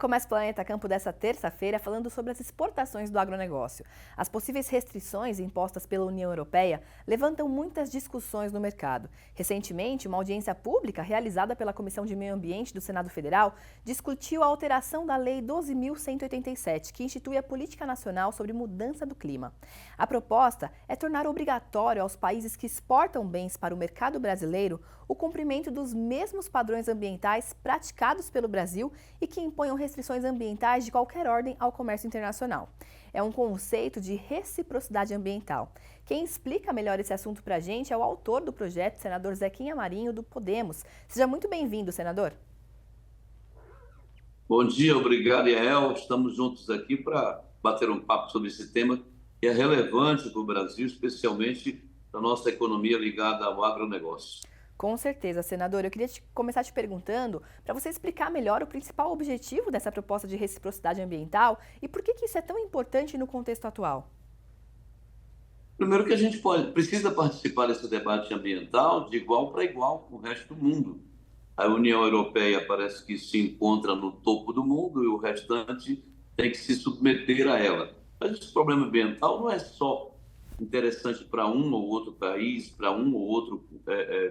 começa o Planeta Campo dessa terça-feira falando sobre as exportações do agronegócio. As possíveis restrições impostas pela União Europeia levantam muitas discussões no mercado. Recentemente, uma audiência pública realizada pela Comissão de Meio Ambiente do Senado Federal discutiu a alteração da Lei 12.187, que institui a Política Nacional sobre Mudança do Clima. A proposta é tornar obrigatório aos países que exportam bens para o mercado brasileiro o cumprimento dos mesmos padrões ambientais praticados pelo Brasil e que imponham restrições ambientais de qualquer ordem ao comércio internacional. É um conceito de reciprocidade ambiental. Quem explica melhor esse assunto para a gente é o autor do projeto, senador Zequinha Marinho, do Podemos. Seja muito bem-vindo, senador. Bom dia, obrigado, Yael. Estamos juntos aqui para bater um papo sobre esse tema que é relevante para o Brasil, especialmente para a nossa economia ligada ao agronegócio. Com certeza, senador. Eu queria começar te perguntando para você explicar melhor o principal objetivo dessa proposta de reciprocidade ambiental e por que isso é tão importante no contexto atual. Primeiro que a gente precisa participar desse debate ambiental de igual para igual com o resto do mundo. A União Europeia parece que se encontra no topo do mundo e o restante tem que se submeter a ela. Mas esse problema ambiental não é só interessante para um ou outro país, para um ou outro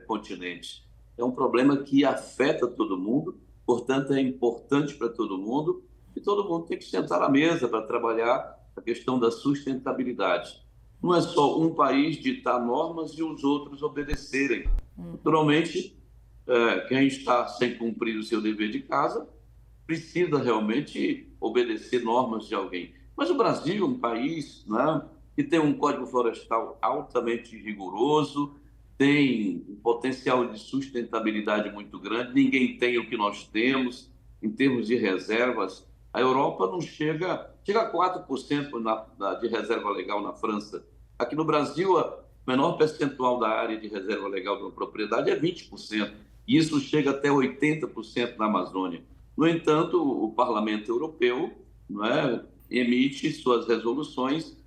continente. É um problema que afeta todo mundo, portanto é importante para todo mundo e todo mundo tem que sentar à mesa para trabalhar a questão da sustentabilidade. Não é só um país ditar normas e os outros obedecerem. Naturalmente, quem está sem cumprir o seu dever de casa precisa realmente obedecer normas de alguém. Mas o Brasil é um país, né, que tem um código florestal altamente rigoroso, tem um potencial de sustentabilidade muito grande, ninguém tem o que nós temos em termos de reservas. A Europa não chega a 4% de reserva legal na França. Aqui no Brasil, o menor percentual da área de reserva legal de uma propriedade é 20%, e isso chega até 80% na Amazônia. No entanto, o Parlamento Europeu, não é, emite suas resoluções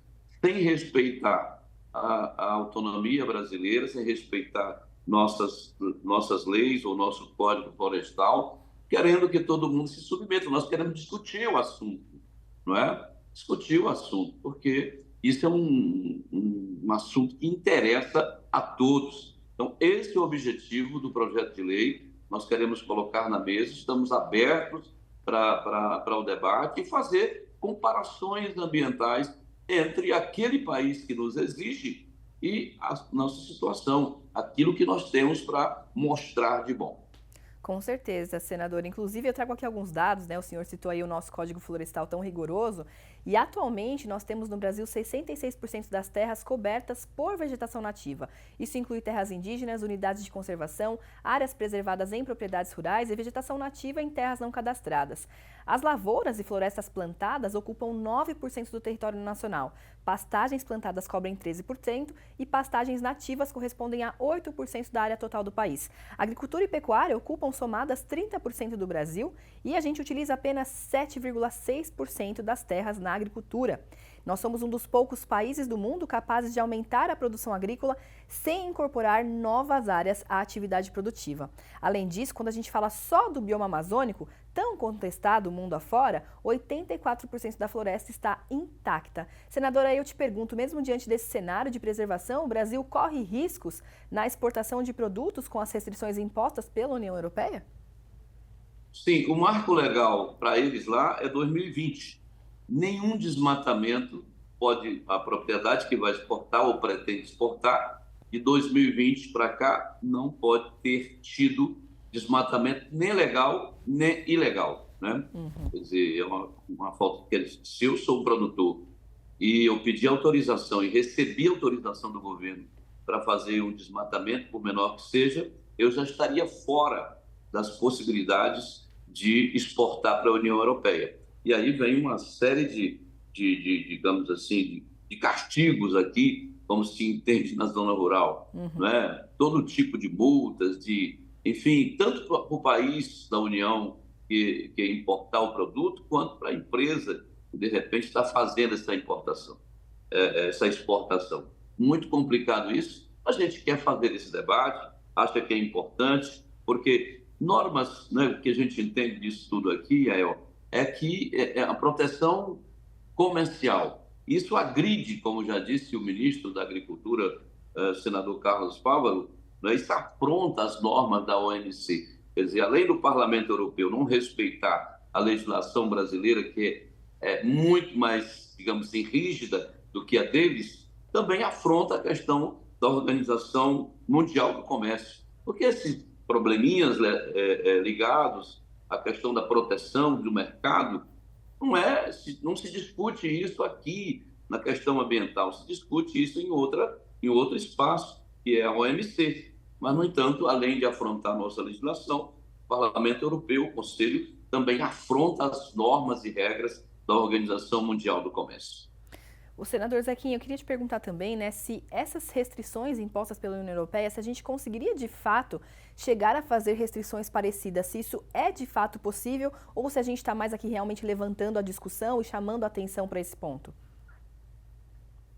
sem respeitar a autonomia brasileira, sem respeitar nossas leis ou nosso Código Florestal, querendo que todo mundo se submeta. Nós queremos discutir o assunto, não é? Discutir o assunto, porque isso é um assunto que interessa a todos. Então, esse é o objetivo do projeto de lei. Nós queremos colocar na mesa, estamos abertos para o debate e fazer comparações ambientais entre aquele país que nos exige e a nossa situação, aquilo que nós temos para mostrar de bom. Com certeza, senador. Inclusive, eu trago aqui alguns dados, né? O senhor citou aí o nosso Código Florestal tão rigoroso. E atualmente nós temos no Brasil 66% das terras cobertas por vegetação nativa. Isso inclui terras indígenas, unidades de conservação, áreas preservadas em propriedades rurais e vegetação nativa em terras não cadastradas. As lavouras e florestas plantadas ocupam 9% do território nacional. Pastagens plantadas cobrem 13% e pastagens nativas correspondem a 8% da área total do país. Agricultura e pecuária ocupam somadas 30% do Brasil e a gente utiliza apenas 7,6% das terras na agricultura. Nós somos um dos poucos países do mundo capazes de aumentar a produção agrícola sem incorporar novas áreas à atividade produtiva. Além disso, quando a gente fala só do bioma amazônico, tão contestado mundo afora, 84% da floresta está intacta. Senadora, eu te pergunto, mesmo diante desse cenário de preservação, o Brasil corre riscos na exportação de produtos com as restrições impostas pela União Europeia? Sim, o marco legal para eles lá é 2020. Nenhum desmatamento pode, a propriedade que vai exportar ou pretende exportar, de 2020 para cá, não pode ter tido desmatamento nem legal, nem ilegal, né? Quer dizer, é uma falta que se eu sou um produtor e eu pedi autorização e recebi autorização do governo para fazer um desmatamento, por menor que seja, eu já estaria fora das possibilidades de exportar para a União Europeia. E aí vem uma série digamos assim, de castigos aqui, como se entende na zona rural, não é? Todo tipo de multas, enfim, tanto para o país da União que importar o produto, quanto para a empresa que, de repente, está fazendo essa importação, essa exportação. Muito complicado isso. A gente quer fazer esse debate, acha que é importante, porque normas, né, o que a gente entende disso tudo aqui é que a proteção comercial. Isso agride, como já disse o ministro da Agricultura, senador Carlos Fávaro, né, isso afronta as normas da OMC. Quer dizer, além do Parlamento Europeu não respeitar a legislação brasileira, que é muito mais, digamos assim, rígida do que a deles, também afronta a questão da Organização Mundial do Comércio. Porque esses probleminhas ligados à questão da proteção do mercado, não se discute isso aqui na questão ambiental, se discute isso em outro espaço, que é a OMC. Mas, no entanto, além de afrontar a nossa legislação, o Parlamento Europeu, o Conselho, também afronta as normas e regras da Organização Mundial do Comércio. O senador Zequinha, eu queria te perguntar também, né, se essas restrições impostas pela União Europeia, se a gente conseguiria de fato chegar a fazer restrições parecidas, se isso é de fato possível, ou se a gente está mais aqui realmente levantando a discussão e chamando a atenção para esse ponto?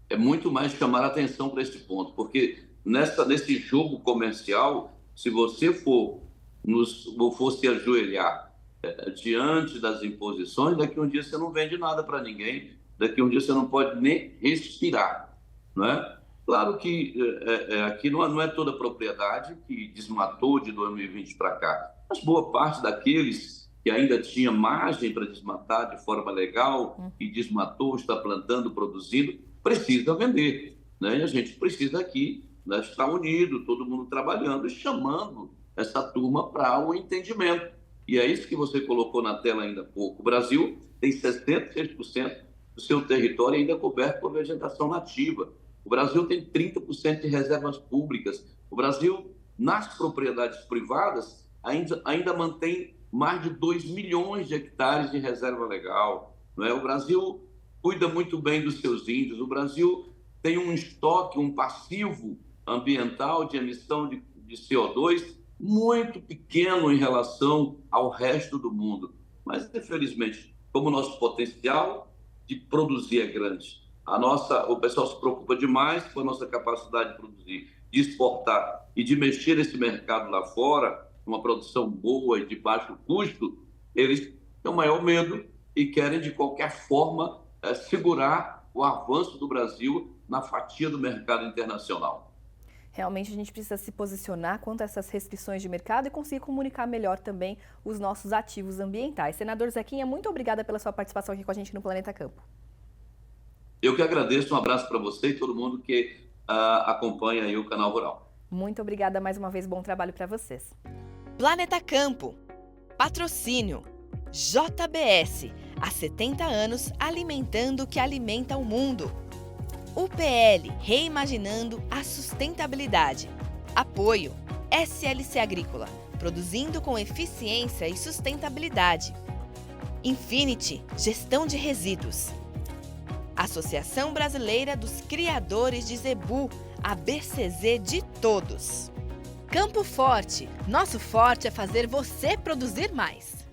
É muito mais chamar a atenção para esse ponto, porque nesse jogo comercial, se você for se ajoelhar diante das imposições, daqui a um dia você não vende nada para ninguém, daqui a um dia você não pode nem respirar, não é? Claro que aqui não é toda a propriedade que desmatou de 2020 para cá, mas boa parte daqueles que ainda tinha margem para desmatar de forma legal e desmatou, está plantando, produzindo, precisa vender, né? E a gente precisa aqui, né, estar unido, todo mundo trabalhando e chamando essa turma para um entendimento. E é isso que você colocou na tela ainda há pouco. O Brasil tem 66% do seu território ainda coberto por vegetação nativa. O Brasil tem 30% de reservas públicas. O Brasil, nas propriedades privadas, ainda mantém mais de 2 milhões de hectares de reserva legal, não é? O Brasil cuida muito bem dos seus índios. O Brasil tem um estoque, um passivo ambiental de emissão de CO2 muito pequeno em relação ao resto do mundo. Mas, infelizmente, como o nosso potencial de produzir é grande, o pessoal se preocupa demais com a nossa capacidade de produzir, de exportar e de mexer nesse mercado lá fora, uma produção boa e de baixo custo, eles têm o maior medo e querem, de qualquer forma, segurar o avanço do Brasil na fatia do mercado internacional. Realmente a gente precisa se posicionar quanto a essas restrições de mercado e conseguir comunicar melhor também os nossos ativos ambientais. Senador Zequinha, muito obrigada pela sua participação aqui com a gente no Planeta Campo. Eu que agradeço, um abraço para você e todo mundo que acompanha aí o Canal Rural. Muito obrigada mais uma vez, bom trabalho para vocês. Planeta Campo, patrocínio, JBS, há 70 anos alimentando o que alimenta o mundo. UPL, reimaginando a sustentabilidade. Apoio, SLC Agrícola, produzindo com eficiência e sustentabilidade. Infinity, gestão de resíduos. Associação Brasileira dos Criadores de Zebu, a BCZ de todos. Campo Forte, nosso forte é fazer você produzir mais.